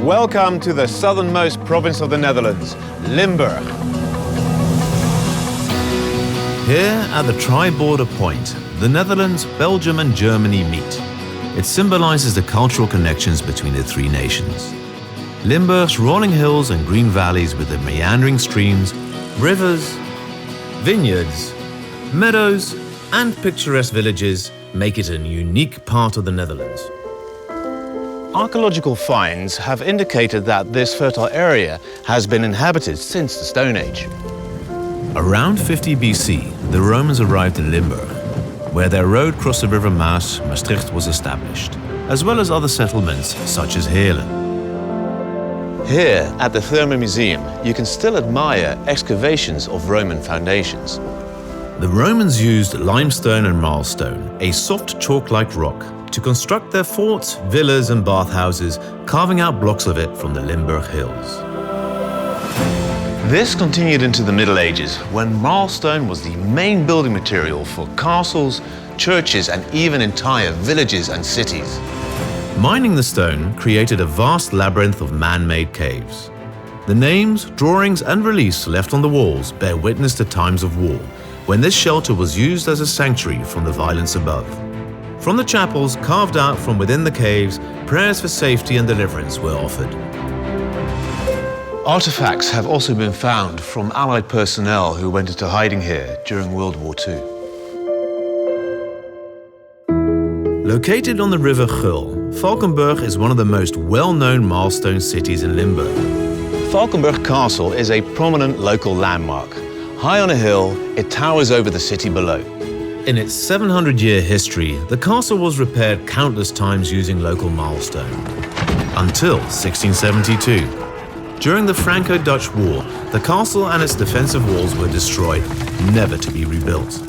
Welcome to the southernmost province of the Netherlands, Limburg. Here at the tri-border point, the Netherlands, Belgium and Germany meet. It symbolizes the cultural connections between the three nations. Limburg's rolling hills and green valleys with their meandering streams, rivers, vineyards, meadows and picturesque villages make it a unique part of the Netherlands. Archaeological finds have indicated that this fertile area has been inhabited since the Stone Age. Around 50 BC, the Romans arrived in Limburg, where their road crossed the River Maas, Maastricht was established, as well as other settlements such as Heerlen. Here at the Therme Museum, you can still admire excavations of Roman foundations. The Romans used limestone and marlstone, a soft chalk-like rock, to construct their forts, villas and bathhouses, carving out blocks of it from the Limburg hills. This continued into the Middle Ages, when marlstone was the main building material for castles, churches and even entire villages and cities. Mining the stone created a vast labyrinth of man-made caves. The names, drawings and reliefs left on the walls bear witness to times of war, when this shelter was used as a sanctuary from the violence above. From the chapels carved out from within the caves, prayers for safety and deliverance were offered. Artifacts have also been found from Allied personnel who went into hiding here during World War II. Located on the River Gul, Valkenburg is one of the most well-known milestone cities in Limburg. Valkenburg Castle is a prominent local landmark. High on a hill, it towers over the city below. In its 700-year history, the castle was repaired countless times using local milestone. Until 1672. During the Franco-Dutch War, the castle and its defensive walls were destroyed, never to be rebuilt.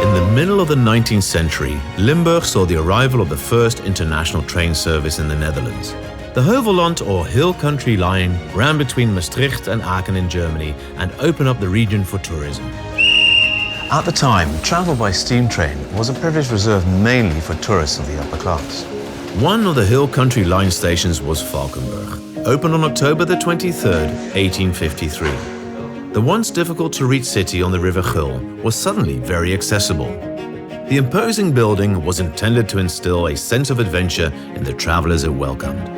In the middle of the 19th century, Limburg saw the arrival of the first international train service in the Netherlands. The Heuvelland or Hill Country Line ran between Maastricht and Aachen in Germany and opened up the region for tourism. At the time, travel by steam train was a privilege reserved mainly for tourists of the upper class. One of the Hill Country Line stations was Valkenburg, opened on October the 23rd, 1853. The once difficult-to-reach city on the River Gul was suddenly very accessible. The imposing building was intended to instill a sense of adventure in the travelers it welcomed.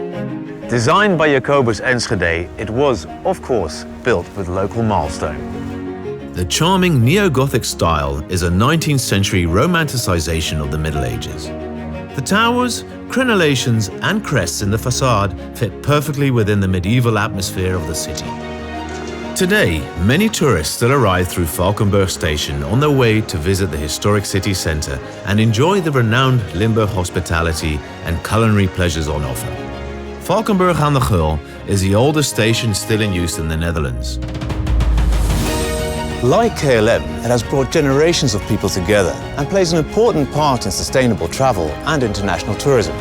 Designed by Jacobus Enschede, it was, of course, built with local milestone. The charming neo-Gothic style is a 19th century romanticization of the Middle Ages. The towers, crenellations and crests in the facade fit perfectly within the medieval atmosphere of the city. Today, many tourists still arrive through Valkenburg station on their way to visit the historic city centre and enjoy the renowned Limburg hospitality and culinary pleasures on offer. Valkenburg aan de Gul is the oldest station still in use in the Netherlands. Like KLM, it has brought generations of people together and plays an important part in sustainable travel and international tourism.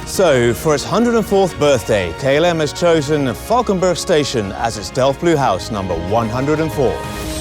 So, for its 104th birthday, KLM has chosen Valkenburg Station as its Delfts Blauwe Huisje number 104.